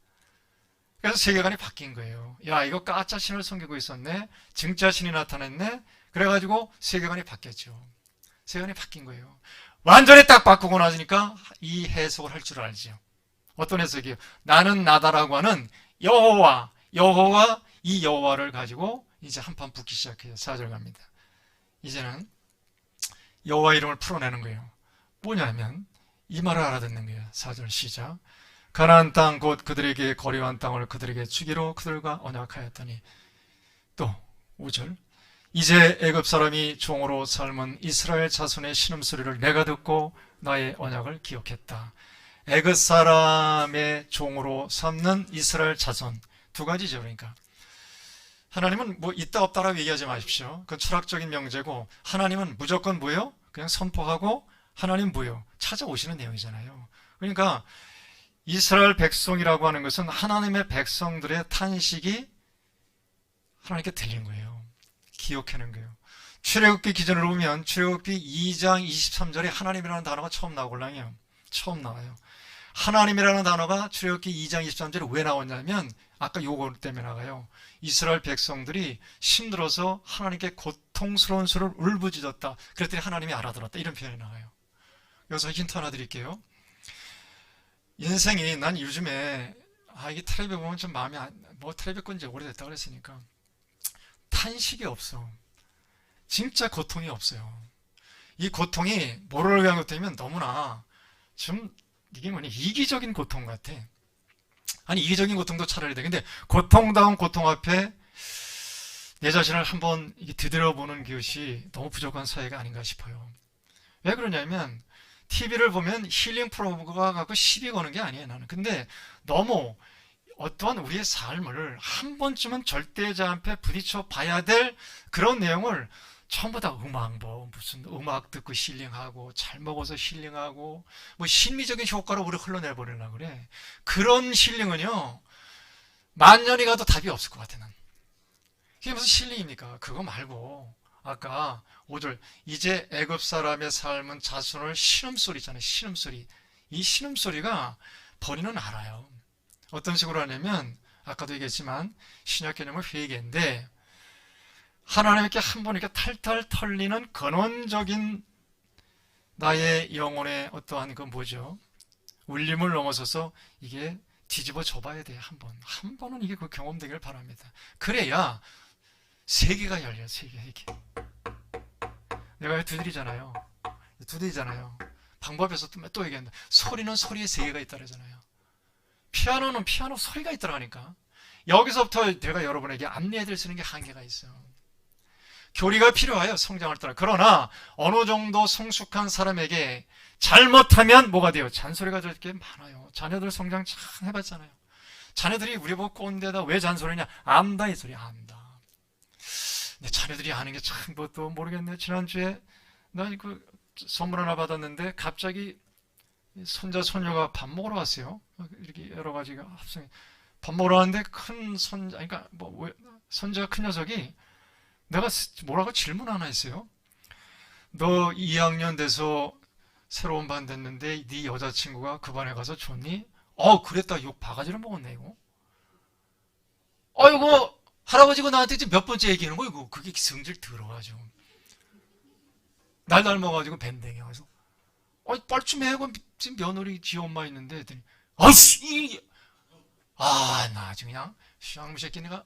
그래서 세계관이 바뀐 거예요. 이거 가짜 신을 섬기고 있었네. 진짜 신이 나타났네. 그래가지고 세계관이 바뀌었죠. 세계관이 바뀐 거예요. 완전히 딱 바꾸고 나니까 이 해석을 할 줄 알지요. 어떤 해석이에요? 나는 나다라고 하는 여호와 이 여호와를 가지고 이제 한판 붙기 시작해요. 4절 갑니다. 이제는 여호와 이름을 풀어내는 거예요. 뭐냐면 이 말을 알아듣는 거예요. 4절 시작. 가나안 땅 곧 그들에게 거리한 땅을 그들에게 주기로 그들과 언약하였더니 또 5절 이제 애굽 사람이 종으로 삶은 이스라엘 자손의 신음소리를 내가 듣고 나의 언약을 기억했다. 애굽 사람의 종으로 삼는 이스라엘 자손 두 가지죠. 그러니까 하나님은 있다 없다라고 얘기하지 마십시오. 그건 철학적인 명제고 하나님은 무조건 그냥 선포하고 하나님 찾아오시는 내용이잖아요. 그러니까 이스라엘 백성이라고 하는 것은 하나님의 백성들의 탄식이 하나님께 들린 거예요. 기억하는 거예요. 출애굽기 기준으로 보면 출애굽기 2장 23절에 하나님이라는 단어가 처음 나오거든요. 처음 나와요. 하나님이라는 단어가 출애굽기 2장 23절에 왜 나왔냐면 아까 요거 때문에 나가요. 이스라엘 백성들이 힘들어서 하나님께 고통스러운 소리를 울부짖었다. 그랬더니 하나님이 알아들었다. 이런 표현이 나와요. 여기서 힌트 하나 드릴게요. 인생이 난 요즘에 이게 텔레비 보면 좀 마음이 텔레비 끈 지 오래됐다 그랬으니까 탄식이 없어. 진짜 고통이 없어요. 이 고통이 뭐를 위한 고통이면 너무나 좀 이게 이기적인 고통 같아. 아니 이기적인 고통도 차라리 돼. 근데 고통다운 고통 앞에 내 자신을 한번 뒤돌아보는 것이 너무 부족한 사회가 아닌가 싶어요. 왜 그러냐면 TV를 보면 힐링 프로그램가 갖고 시비 거는 게 아니에요, 나는. 근데 너무 어떠한 우리의 삶을 한 번쯤은 절대자 앞에 부딪혀 봐야 될 그런 내용을 전부 다 무슨 음악 듣고 힐링하고 잘 먹어서 힐링하고 뭐 심리적인 효과로 우리 흘러내버리려고 그래. 그런 힐링은요 만년이 가도 답이 없을 것 같아. 난 그게 무슨 힐링입니까? 그거 말고 아까 5절 이제 애굽 사람의 삶은 자손을 신음소리잖아요. 신음소리. 이 신음소리가 본인은 알아요. 어떤 식으로 하냐면 아까도 얘기했지만 신약 개념은 회개인데 하나님께 한 번 이렇게 탈탈 털리는 근원적인 나의 영혼의 어떠한 그 뭐죠? 울림을 넘어서서 이게 뒤집어져 봐야 돼요. 한 번은 이게 그 경험되길 바랍니다. 그래야 세계가 열려요. 세계. 내가 두드리잖아요. 방법에서 또 얘기한다. 소리는 소리의 세계가 있다잖아요. 피아노는 피아노 소리가 있더라니까. 여기서부터 내가 여러분에게 안내해드릴 수 있는 게 한계가 있어요. 교리가 필요해요. 성장을 따라. 그러나 어느 정도 성숙한 사람에게 잘못하면 뭐가 돼요? 잔소리가 저렇게 많아요. 자녀들 성장 참 해봤잖아요. 자녀들이 우리 보고 꼰대다. 왜 잔소리냐? 안다 이 소리 안다. 내 자녀들이 아는 게 참 또 모르겠네. 지난주에 나 그 선물 하나 받았는데 갑자기 손자 손녀가 밥 먹으러 왔어요. 이렇게 여러 가지가 합성해 밥 먹으러 왔는데 큰 손자, 그러니까 뭐 손자가 큰 녀석이 내가 뭐라고 질문 하나 했어요. 너 2학년 돼서 새로운 반 됐는데 네 여자친구가 그 반에 가서 좋니? 그랬다. 욕 바가지를 먹었네 이거. 이거 할아버지가 나한테 지금 몇 번째 얘기하는 거 이거. 그게 성질 들어가지고 날 닮아가지고 밴댕이야. 그래서 빨쯤에 지금 며느리 지 엄마 있는데 했더니 나 아주 그냥 쌍무 새끼 내가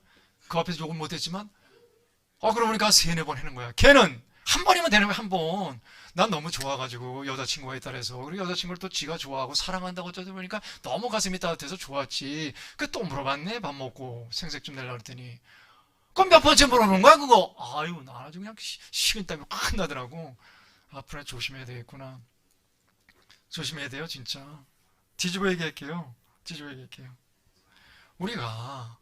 그 앞에서 욕을 못했지만 그러고 보니까 3-4번 하는 거야. 걔는 한 번이면 되는 거야. 한 번. 난 너무 좋아가지고 여자친구가 있다 해서 그리고 여자친구를 또 지가 좋아하고 사랑한다고 어쩌다 보니까 너무 가슴이 따뜻해서 좋았지. 또 물어봤네. 밥 먹고 생색 좀 내려고 했더니 그럼 몇 번째 물어보는 거야 그거. 나 아주 그냥 식은땀이 확 나더라고. 앞으로 조심해야 되겠구나. 조심해야 돼요 진짜. 뒤집어 얘기할게요. 우리가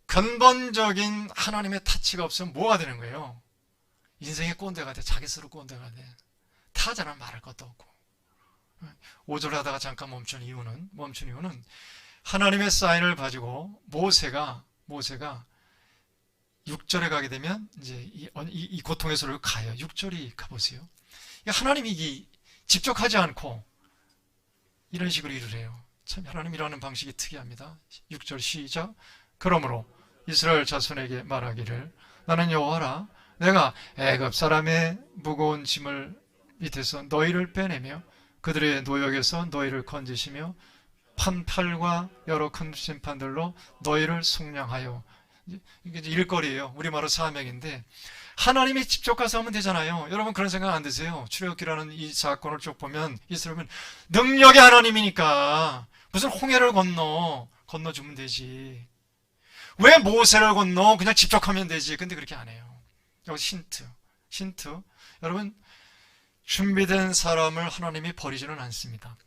근본적인 하나님의 타치가 없으면 뭐가 되는 거예요? 인생의 꼰대가 돼. 자기 스스로 꼰대가 돼. 타자는 말할 것도 없고. 5절 하다가 잠깐 멈춘 이유는 하나님의 사인을 가지고 모세가 6절에 가게 되면 이제 이 고통의 소리를 가요. 6절이 가보세요. 하나님이 직접 하지 않고 이런 식으로 일을 해요. 참 하나님 일하는 방식이 특이합니다. 6절 시작. 그러므로 이스라엘 자손에게 말하기를 나는 여호와라. 내가 애굽 사람의 무거운 짐을 밑에서 너희를 빼내며 그들의 노역에서 너희를 건지시며 판팔과 여러 큰 심판들로 너희를 속량하여. 이게 일거리예요. 우리말로 사명인데 하나님이 직접 가서 하면 되잖아요. 여러분 그런 생각 안 드세요? 출애굽기라는 이 사건을 쭉 보면 이스라엘은 능력의 하나님이니까 무슨 홍해를 건너주면 되지. 왜 모세를 건너? 그냥 직접 하면 되지. 근데 그렇게 안 해요. 여기 힌트. 여러분 준비된 사람을 하나님이 버리지는 않습니다.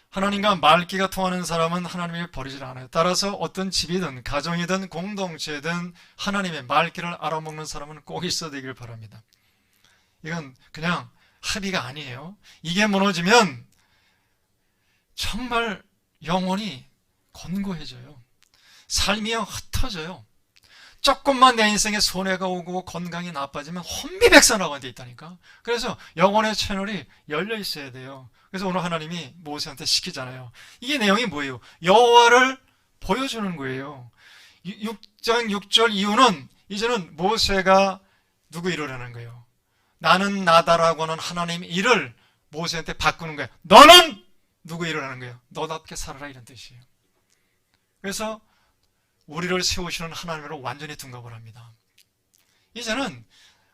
하나님과 말귀가 통하는 사람은 하나님이 버리질 않아요. 따라서 어떤 집이든 가정이든 공동체든 하나님의 말귀를 알아먹는 사람은 꼭 있어야 되길 바랍니다. 이건 그냥 합의가 아니에요. 이게 무너지면 정말 영혼이 곤고해져요. 삶이 흩어져요. 조금만 내 인생에 손해가 오고 건강이 나빠지면 혼비백산하고 돼 있다니까. 그래서 영혼의 채널이 열려 있어야 돼요. 그래서 오늘 하나님이 모세한테 시키잖아요. 이게 내용이 뭐예요? 여호와를 보여주는 거예요. 6장 6절 이유는 이제는 모세가 누구 일을 하는 거예요? 나는 나다라고 하는 하나님 일을 모세한테 바꾸는 거예요. 너는 누구 일을 하는 거예요? 너답게 살아라 이런 뜻이에요. 그래서 우리를 세우시는 하나님으로 완전히 둔갑을 합니다. 이제는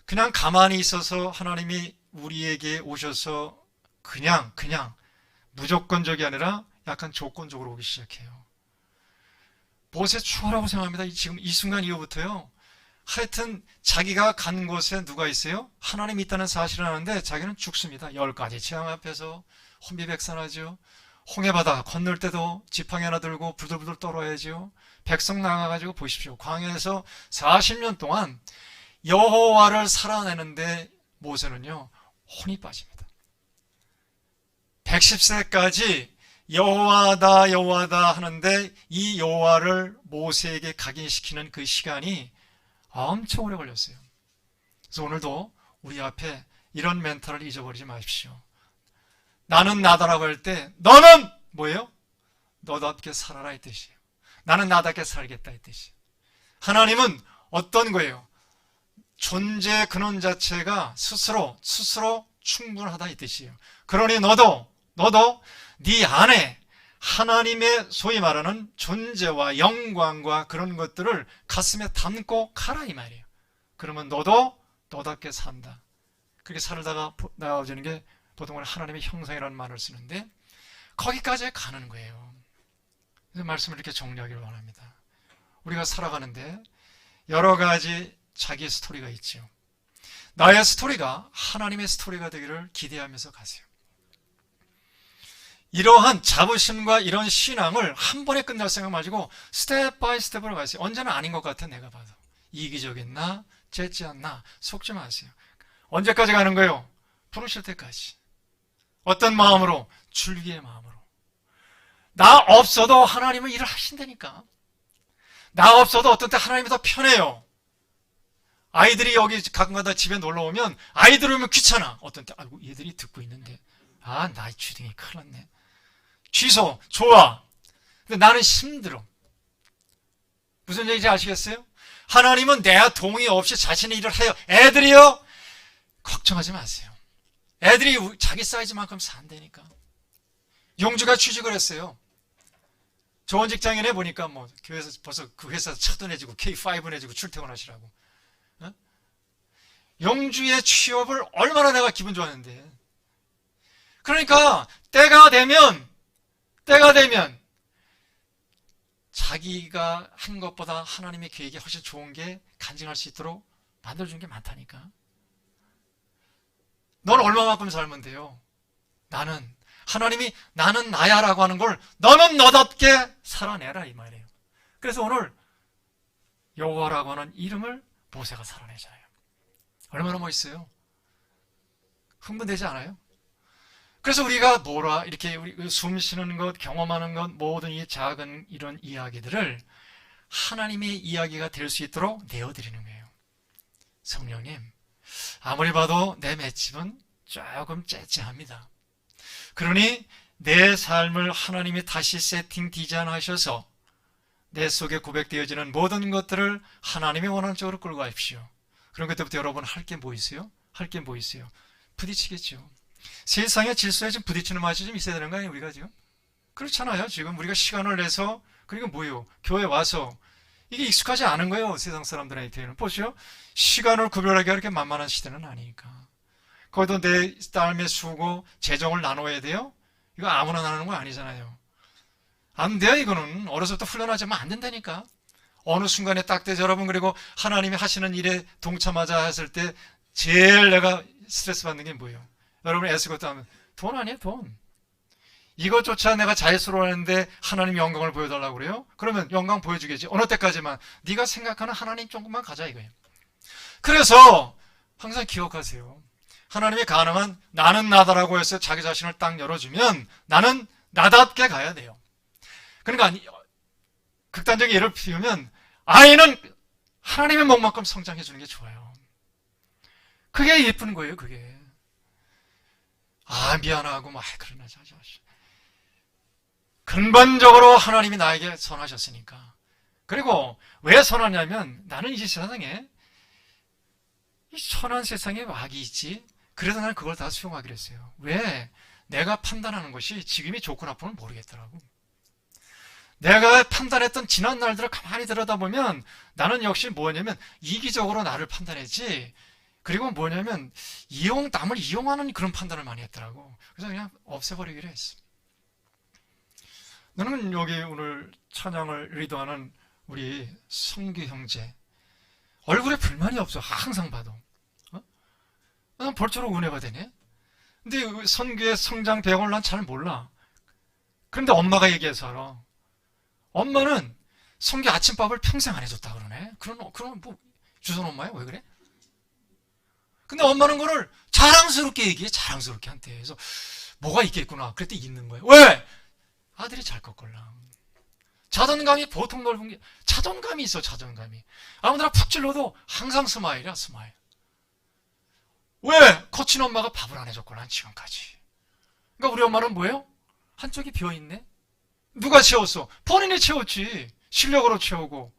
그냥 가만히 있어서 하나님이 우리에게 오셔서 그냥 무조건적이 아니라 약간 조건적으로 오기 시작해요. 모세 추월하고 생각합니다. 지금 이 순간 이후부터요. 하여튼 자기가 간 곳에 누가 있어요? 하나님이 있다는 사실을 아는데 자기는 죽습니다. 10가지 재앙 앞에서 혼비백산하죠. 홍해바다 건널 때도 지팡이 하나 들고 부들부들 떨어야죠. 백성 나가가지고 보십시오. 광야에서 40년 동안 여호와를 살아내는데 모세는요 혼이 빠집니다. 110세까지 여호와다 여호와다 하는데 이 여호와를 모세에게 각인시키는 그 시간이 엄청 오래 걸렸어요. 그래서 오늘도 우리 앞에 이런 멘탈을 잊어버리지 마십시오. 나는 나다라고 할 때 너는 뭐예요? 너답게 살아라 이 뜻이에요. 나는 나답게 살겠다 이 뜻이에요. 하나님은 어떤 거예요? 존재 근원 자체가 스스로 충분하다 이 뜻이에요. 그러니 너도 네 안에 하나님의 소위 말하는 존재와 영광과 그런 것들을 가슴에 담고 가라 이 말이에요. 그러면 너도 너답게 산다. 그렇게 살다가 나아지는 게 보통은 하나님의 형상이라는 말을 쓰는데 거기까지 가는 거예요. 그래서 말씀을 이렇게 정리하기를 원합니다. 우리가 살아가는데 여러 가지 자기 스토리가 있죠. 나의 스토리가 하나님의 스토리가 되기를 기대하면서 가세요. 이러한 자부심과 이런 신앙을 한 번에 끝날 생각 마시고 스텝 바이 스텝으로 가세요. 언제는 아닌 것 같아 내가 봐도. 이기적이나 째지 않나 속지 마세요. 언제까지 가는 거예요? 부르실 때까지. 어떤 마음으로? 줄기의 마음으로. 나 없어도 하나님은 일을 하신다니까. 나 없어도 어떤 때 하나님이 더 편해요. 아이들이 여기 가끔가다 집에 놀러 오면 아이들 오면 귀찮아. 어떤 때 아이고 얘들이 듣고 있는데 나이 주둥이 큰일 났네. 취소 좋아. 근데 나는 힘들어. 무슨 얘기인지 아시겠어요? 하나님은 내 동의 없이 자신의 일을 해요. 애들이요 걱정하지 마세요. 애들이 자기 사이즈만큼 산다니까. 용주가 취직을 했어요. 좋은 직장인에 보니까 뭐 교회에서 벌써 그 회사에서 차도 내주고 K5 내주고 출퇴근하시라고. 어? 용주의 취업을 얼마나 내가 기분 좋았는데. 그러니까 때가 되면 자기가 한 것보다 하나님의 계획이 훨씬 좋은 게 간증할 수 있도록 만들어준 게 많다니까. 넌 얼마만큼 살면 돼요? 하나님이 나는 나야라고 하는 걸 너는 너답게 살아내라 이 말이에요. 그래서 오늘 여호와라고 하는 이름을 모세가 살아내잖아요. 얼마나 멋있어요? 흥분되지 않아요? 그래서 우리가 이렇게 우리 숨 쉬는 것, 경험하는 것, 모든 이 작은 이런 이야기들을 하나님의 이야기가 될 수 있도록 내어드리는 거예요. 성령님, 아무리 봐도 내 맷집은 조금 째째합니다. 그러니 내 삶을 하나님이 다시 세팅 디자인하셔서 내 속에 고백되어지는 모든 것들을 하나님이 원하는 쪽으로 끌고 가십시오. 그럼 그때부터 여러분 할 게 뭐 있어요? 부딪히겠죠. 세상의 질서에 지금 부딪히는 맛이 좀 있어야 되는 거 아니에요, 우리가 지금? 그렇잖아요. 지금 우리가 시간을 내서, 그리고 뭐예요? 교회 와서, 이게 익숙하지 않은 거예요, 세상 사람들한테는. 보시오. 시간을 구별하기가 그렇게 만만한 시대는 아니니까. 거기도 내 삶의 수고, 재정을 나눠야 돼요? 이거 아무나 나누는 거 아니잖아요. 안 돼요, 이거는. 어려서부터 훈련하지 않으면 안 된다니까. 어느 순간에 딱 돼서 여러분, 그리고 하나님이 하시는 일에 동참하자 했을 때, 제일 내가 스트레스 받는 게 뭐예요? 여러분 애쓰고 또 하면 돈 아니에요, 돈. 이것조차 내가 자유스러워하는데 하나님 영광을 보여달라고 그래요? 그러면 영광 보여주겠지. 어느 때까지만? 네가 생각하는 하나님 조금만 가자 이거예요. 그래서 항상 기억하세요. 하나님이 가능한 나는 나다라고 해서 자기 자신을 딱 열어주면 나는 나답게 가야 돼요. 그러니까 극단적인 예를 피우면 아이는 하나님의 몸만큼 성장해 주는 게 좋아요. 그게 예쁜 거예요, 그게. 미안하고, 그러나, 근본적으로 하나님이 나에게 선하셨으니까. 그리고 왜 선하냐면, 나는 이 세상에, 이 선한 세상에 악이 있지? 그래도 나는 그걸 다 수용하기로 했어요. 왜? 내가 판단하는 것이 지금이 좋고 나쁘면 모르겠더라고. 내가 판단했던 지난 날들을 가만히 들여다보면, 나는 역시 뭐냐면, 이기적으로 나를 판단했지, 그리고 뭐냐면 남을 이용하는 그런 판단을 많이 했더라고. 그래서 그냥 없애버리기로 했어. 나는 여기 오늘 찬양을 리더하는 우리 성규 형제 얼굴에 불만이 없어. 항상 봐도. 난 벌처럼 은혜가 되네. 근데 선교의 성장 배경을 난 잘 몰라. 그런데 엄마가 얘기해서 알아. 엄마는 성교 아침밥을 평생 안 해줬다 그러네. 그럼 뭐 주선 엄마야? 왜 그래? 근데 엄마는 그걸 자랑스럽게 얘기해. 자랑스럽게 한테. 그래서 뭐가 있겠구나. 그랬더니 있는 거예요. 왜? 아들이 잘 컸걸라. 자존감이 보통 넓은 게 자존감이 있어. 자존감이. 아무데나 푹 찔러도 항상 스마일이야. 스마일. 왜? 거친 엄마가 밥을 안 해줬구나. 지금까지. 그러니까 우리 엄마는 뭐예요? 한쪽이 비어있네. 누가 채웠어? 본인이 채웠지. 실력으로 채우고,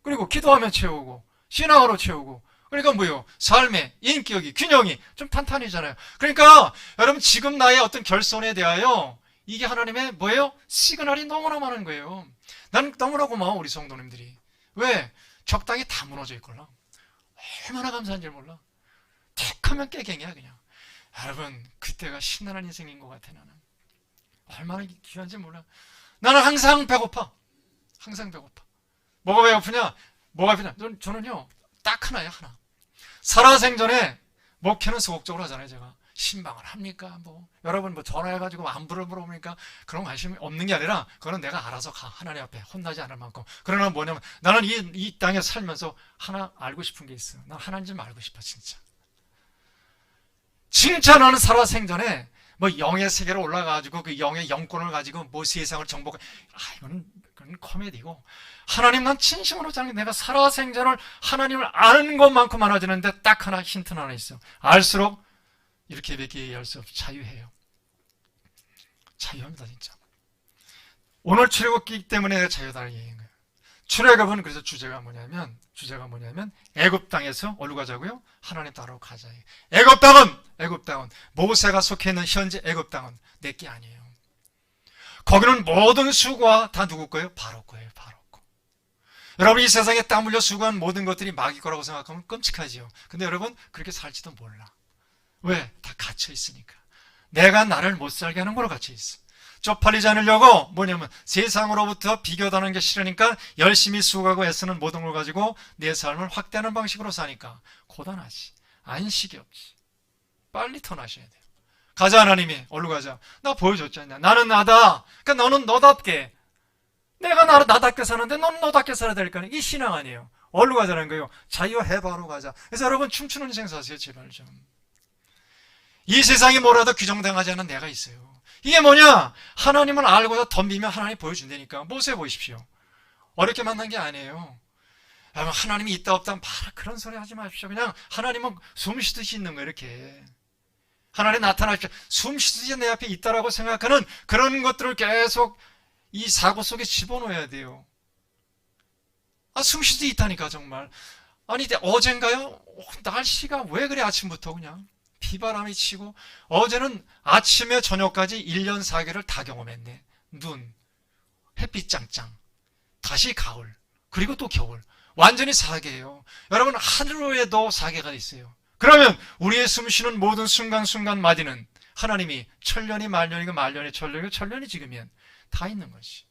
그리고 기도하면 채우고, 신앙으로 채우고. 그러니까 뭐예요? 삶의 인격이, 균형이 좀 탄탄해지잖아요. 그러니까 여러분 지금 나의 어떤 결손에 대하여 이게 하나님의 뭐예요? 시그널이 너무나 많은 거예요. 나는 너무나 고마워. 우리 성도님들이. 왜? 적당히 다 무너져 있걸라. 얼마나 감사한 줄 몰라. 툭 하면 깨갱이야 그냥. 여러분 그때가 신나는 인생인 것 같아. 나는 얼마나 귀한지 몰라. 나는 항상 배고파. 항상 배고파. 뭐가 배고프냐? 뭐가 배고프냐? 저는요 딱 하나야. 하나. 살아생전에 목회는 소극적으로 하잖아요. 제가 신방을 합니까? 뭐 여러분 뭐 전화해가지고 안부를 물어보니까 그런 관심이 없는 게 아니라 그거는 내가 알아서 가. 하나님 앞에 혼나지 않을 만큼. 그러나 뭐냐면 나는 이 땅에 살면서 하나 알고 싶은 게 있어. 난 하나님 좀 알고 싶어. 진짜 나는 살아생전에 뭐 영의 세계로 올라가가지고 그 영의 영권을 가지고 뭐 세상을 정복해. 이건 코미디고. 하나님 난 진심으로 자는 내가 살아생전을 하나님을 아는 것만큼 많아지는데 딱 하나 힌트는 하나 있어. 알수록 이렇게 밖에 얘기할 수 없어. 자유해요. 자유합니다 진짜. 오늘 출애굽기 때문에 내가 자유다를 얘기한 거예요. 출애굽은 그래서 주제가 뭐냐면 애굽 땅에서 어디로 가자고요? 하나님 따라로 가자. 애굽 땅은 모세가 속해 있는 현재 애굽 땅은 내게 아니에요. 거기는 모든 수고가 다 누구 거예요? 바로 거예요. 바로 거. 여러분 이 세상에 땀 흘려 수고한 모든 것들이 마귀 거라고 생각하면 끔찍하지요. 근데 여러분 그렇게 살지도 몰라. 왜? 다 갇혀 있으니까. 내가 나를 못 살게 하는 거로 갇혀 있어. 쪽팔리지 않으려고 뭐냐면 세상으로부터 비교다는 게 싫으니까 열심히 수고하고 애쓰는 모든 걸 가지고 내 삶을 확대하는 방식으로 사니까 고단하지. 안식이 없지. 빨리 터나셔야 돼요. 가자 하나님이. 얼른 가자. 나 보여줬잖냐. 나는 나다. 그러니까 너는 너답게. 내가 나답게 사는데 너는 너답게 살아야 되니까. 이 신앙 아니에요. 얼른 가자는 거예요. 자유해바로 가자. 그래서 여러분 춤추는 인생 사세요. 제발 좀. 이 세상이 뭐라도 규정당하지 않은 내가 있어요. 이게 뭐냐? 하나님을 알고서 덤비면 하나님 보여준다니까. 모세 보십시오. 어렵게 만난 게 아니에요. 여러분 하나님이 있다 없다 말 그런 소리 하지 마십시오. 그냥 하나님은 숨 쉬듯이 있는 거예요. 이렇게. 하나님 나타나십시오. 숨 쉬듯이 내 앞에 있다라고 생각하는 그런 것들을 계속 이 사고 속에 집어넣어야 돼요. 숨 쉬듯이 있다니까 정말. 아니 어젠가요? 날씨가 왜 그래 아침부터 그냥. 비바람이 치고 어제는 아침에 저녁까지 1년 4개를 다 경험했네. 눈, 햇빛 짱짱, 다시 가을, 그리고 또 겨울. 완전히 4개예요. 여러분 하루에도 4개가 있어요. 그러면 우리의 숨쉬는 모든 순간순간 마디는 하나님이 천년이 말년이고 말년이 천년이고 천년이 지금이면 다 있는 것이.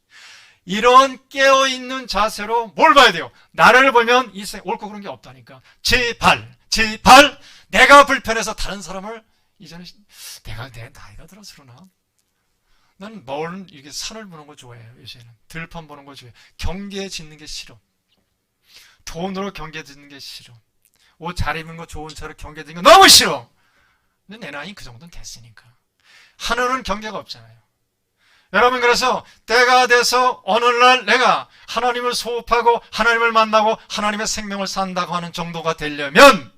이런 깨어있는 자세로 뭘 봐야 돼요? 나를 보면 이 세상에 옳고 그런 게 없다니까. 제발 내가 불편해서 다른 사람을 이제는 내가 내 나이가 들어서 그러나 나는 이게 산을 보는 거 좋아해요. 요새는 들판 보는 거 좋아해요. 경계 짓는 게 싫어. 돈으로 경계 짓는 게 싫어. 옷 잘 입은 거 좋은 차로 경계 짓는 거 너무 싫어. 근데 내 나이 그 정도는 됐으니까. 하늘은 경계가 없잖아요. 여러분 그래서 때가 돼서 어느 날 내가 하나님을 소업하고 하나님을 만나고 하나님의 생명을 산다고 하는 정도가 되려면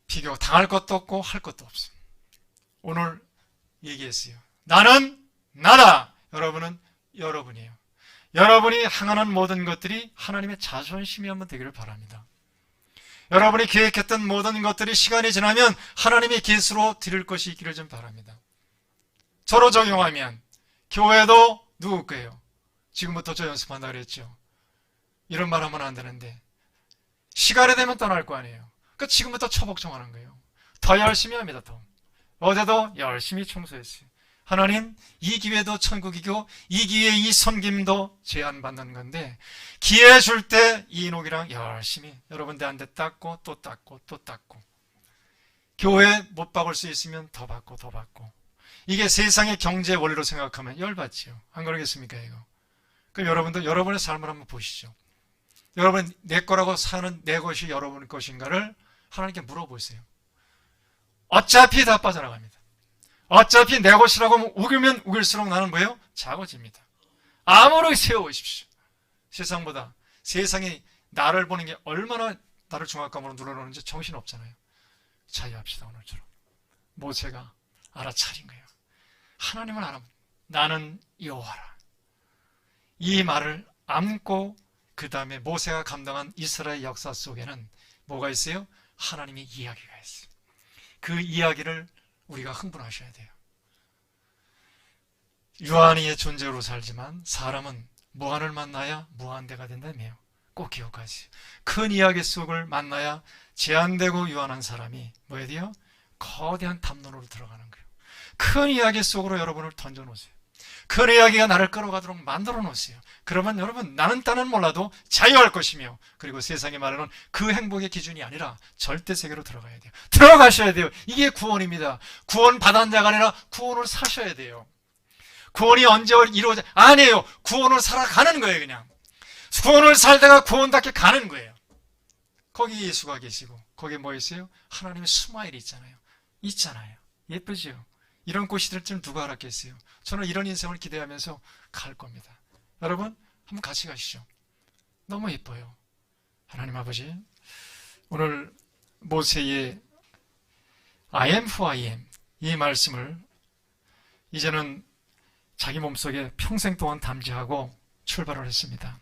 비교 당할 것도 없고 할 것도 없습니다. 오늘 얘기했어요. 나는 나다. 여러분은 여러분이에요. 여러분이 향하는 모든 것들이 하나님의 자존심이 한번 되기를 바랍니다. 여러분이 계획했던 모든 것들이 시간이 지나면 하나님의 계수로 드릴 것이 있기를 좀 바랍니다. 저로 적용하면 교회도 누구 거예요? 지금부터 저 연습한다 그랬죠. 이런 말 하면 안 되는데 시간이 되면 떠날 거 아니에요. 그러니까 지금부터 처복청하는 거예요. 더 열심히 합니다. 더. 어제도 열심히 청소했어요. 하나님, 이 기회도 천국이고 이 기회에 이 섬김도 제한받는 건데 기회 줄 때 이녹이랑 열심히 여러분 대한테 닦고 또 닦고 또 닦고 교회 못 박을 수 있으면 더 받고 더 받고 이게 세상의 경제 원리로 생각하면 열받지요. 안 그러겠습니까 이거? 그럼 여러분도 여러분의 삶을 한번 보시죠. 여러분 내 거라고 사는 내 것이 여러분 것인가를 하나님께 물어보세요. 어차피 다 빠져나갑니다. 어차피 내 것이라고 하면 우기면 우길수록 나는 뭐예요? 작아집니다. 아무렇게 세워보십시오. 세상보다 세상이 나를 보는 게 얼마나 나를 중압감으로 눌러놓는지 정신없잖아요. 자유합시다. 오늘처럼 모세가 알아차린 거예요. 하나님을 알아. 나는 여호와라. 이 말을 안고 그 다음에 모세가 감당한 이스라엘 역사 속에는 뭐가 있어요? 하나님의 이야기가 있어요. 그 이야기를 우리가 흥분하셔야 돼요. 유한이의 존재로 살지만 사람은 무한을 만나야 무한대가 된다며 꼭 기억하세요. 큰 이야기 속을 만나야 제한되고 유한한 사람이 뭐해야 돼요? 거대한 담론으로 들어가는 거예요. 큰 이야기 속으로 여러분을 던져놓으세요. 큰 이야기가 나를 끌어가도록 만들어 놓으세요. 그러면 여러분 나는 딴은 몰라도 자유할 것이며 그리고 세상에 말하는 그 행복의 기준이 아니라 절대 세계로 들어가야 돼요. 들어가셔야 돼요. 이게 구원입니다. 구원 받은 자가 아니라 구원을 사셔야 돼요. 구원이 언제 이루어져? 아니에요. 구원을 살아가는 거예요. 그냥 구원을 살다가 구원답게 가는 거예요. 거기 예수가 계시고 거기에 뭐 있어요? 하나님의 스마일이 있잖아요. 있잖아요. 예쁘죠? 이런 꽃이 될 줄 누가 알았겠어요? 저는 이런 인생을 기대하면서 갈 겁니다. 여러분 한번 같이 가시죠. 너무 예뻐요. 하나님 아버지, 오늘 모세의 I am who I am 이 말씀을 이제는 자기 몸속에 평생 동안 담지하고 출발을 했습니다.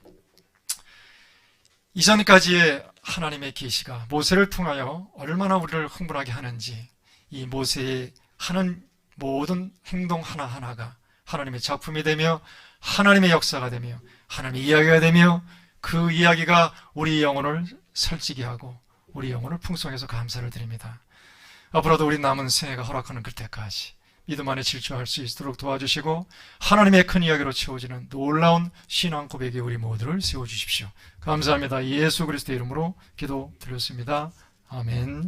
이전까지의 하나님의 계시가 모세를 통하여 얼마나 우리를 흥분하게 하는지 이 모세의 하는 모든 행동 하나하나가 하나님의 작품이 되며 하나님의 역사가 되며 하나님의 이야기가 되며 그 이야기가 우리 영혼을 살찌게 하고 우리 영혼을 풍성해서 감사를 드립니다. 앞으로도 우리 남은 생애가 허락하는 그때까지 믿음 안에 질주할 수 있도록 도와주시고 하나님의 큰 이야기로 채워지는 놀라운 신앙 고백에 우리 모두를 세워주십시오. 감사합니다. 예수 그리스도의 이름으로 기도 드렸습니다. 아멘.